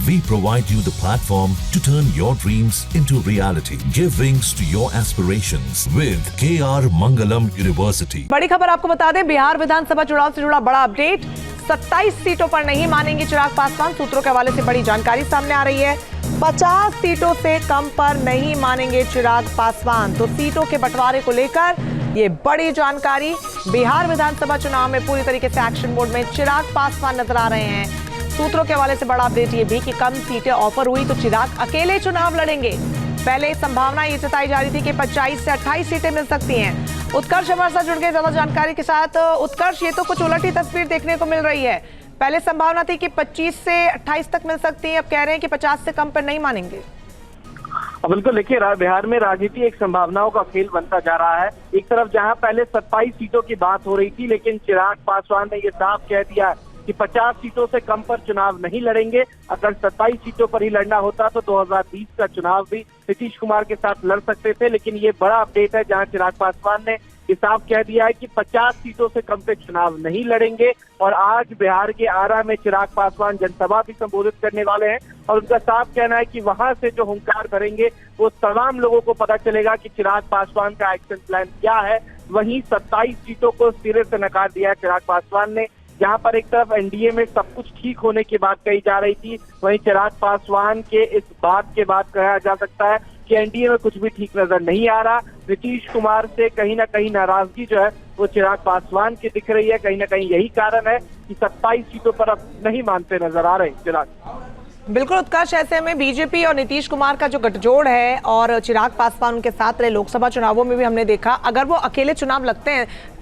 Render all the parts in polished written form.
We provide you the platform to turn your dreams into reality. Give wings to your aspirations with KR Mangalam University. बड़ी खबर आपको बता दें, बिहार विधानसभा चुनाव से जुड़ा बड़ा अपडेट। 27 सीटों पर नहीं मानेंगे चिराग पासवान। सूत्रों के हवाले से बड़ी जानकारी सामने आ रही है। 50 सीटों से कम पर नहीं मानेंगे चिराग पासवान। तो सीटों के बंटवारे को लेकर ये बड़ी जानकारी। बिहार विधानसभा चुनाव में पूरी तरीके से एक्शन मोड में चिराग पासवान नजर आ रहे हैं। सूत्रों के हवाले से बड़ा अपडेट ये भी कि कम सीटें ऑफर हुई तो चिराग अकेले चुनाव लड़ेंगे। पहले संभावना ये जताई जा रही थी कि 25 से 28 सीटें मिल सकती हैं। उत्कर्ष हमारे साथ जुड़ गए ज्यादा जानकारी के साथ। उत्कर्ष, ये तो कुछ उलटी तस्वीर देखने को मिल रही है। पहले संभावना थी कि 25 से 28 तक मिल सकती है, अब कह रहे हैं कि 50 से कम पर नहीं मानेंगे। बिल्कुल, देखिए बिहार में राजनीति एक संभावनाओं का खेल बनता जा रहा है। एक तरफ जहां पहले 27 सीटों की बात हो रही थी, लेकिन चिराग पासवान ने ये साफ कह दिया कि 50 सीटों से कम पर चुनाव नहीं लड़ेंगे। अगर 27 सीटों पर ही लड़ना होता तो 2020 का चुनाव भी नीतीश कुमार के साथ लड़ सकते थे। लेकिन ये बड़ा अपडेट है जहां चिराग पासवान ने ये साफ कह दिया है कि 50 सीटों से कम पे चुनाव नहीं लड़ेंगे। और आज बिहार के आरा में चिराग पासवान जनसभा भी संबोधित करने वाले हैं और उनका साफ कहना है कि वहां से जो हुंकार भरेंगे वो तमाम लोगों को पता चलेगा कि चिराग पासवान का एक्शन प्लान क्या है। वहीं 27 सीटों को सिरे से नकार दिया है चिराग पासवान ने। जहां पर एक तरफ एनडीए में सब कुछ ठीक होने की बात कही जा रही थी, वहीं चिराग पासवान के इस बात के बाद कहा जा सकता है कि एनडीए में कुछ भी ठीक नजर नहीं आ रहा। नीतीश कुमार से कहीं ना कहीं नाराजगी जो है वो चिराग पासवान की दिख रही है। कहीं ना कहीं यही कारण है कि 27 सीटों पर अब नहीं मानते नजर आ रहे चिराग। बिल्कुल उत्कर्ष, ऐसे में बीजेपी और नीतीश कुमार का जो गठजोड़ है और चिराग पासवान उनके साथ रहे लोकसभा चुनावों में भी हमने देखा, अगर वो अकेले चुनाव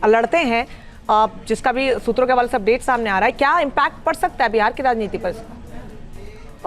लड़ते हैं, जिसका भी सूत्रों के हवाले से अपडेट सामने आ रहा है, क्या इम्पैक्ट पड़ सकता है बिहार की राजनीति पर?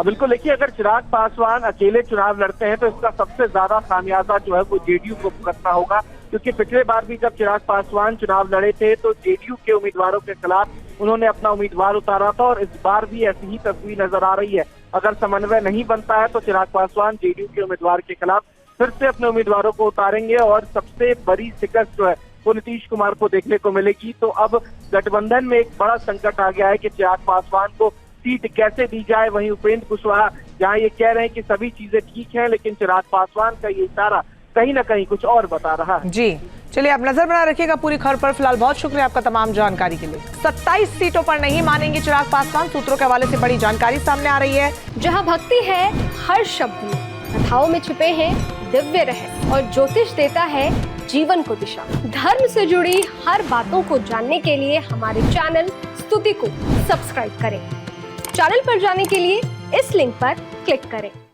बिल्कुल, देखिए अगर चिराग पासवान अकेले चुनाव लड़ते हैं तो इसका सबसे ज्यादा खामियाजा जो है वो जेडीयू को भुगतना होगा। क्योंकि पिछले बार भी जब चिराग पासवान चुनाव लड़े थे तो जेडीयू के उम्मीदवारों के खिलाफ उन्होंने अपना उम्मीदवार उतारा था और इस बार भी ऐसी ही तस्वीर नजर आ रही है। अगर समन्वय नहीं बनता है तो चिराग पासवान जेडीयू के उम्मीदवार के खिलाफ फिर से अपने उम्मीदवारों को उतारेंगे और सबसे बड़ी शिकस्त जो है वो नीतीश कुमार को देखने को मिलेगी। तो अब गठबंधन में एक बड़ा संकट आ गया है कि चिराग पासवान को सीट कैसे दी जाए। वहीं उपेंद्र कुशवाहा जहां ये कह रहे हैं कि सभी चीजें ठीक हैं, लेकिन चिराग पासवान का ये इशारा कहीं ना कहीं कुछ और बता रहा है। जी चलिए, आप नजर बना रखिएगा पूरी खबर पर। फिलहाल बहुत शुक्रिया आपका तमाम जानकारी के लिए। 27 सीटों पर नहीं मानेंगे चिराग पासवान। सूत्रों के हवाले से बड़ी जानकारी सामने आ रही है। जहां भक्ति है हर शब्द में, कथाओं में छिपे हैं दिव्य रहस्य और ज्योतिष देता है जीवन को दिशा। धर्म से जुड़ी हर बातों को जानने के लिए हमारे चैनल स्तुति को सब्सक्राइब करें। चैनल पर जाने के लिए इस लिंक पर क्लिक करें।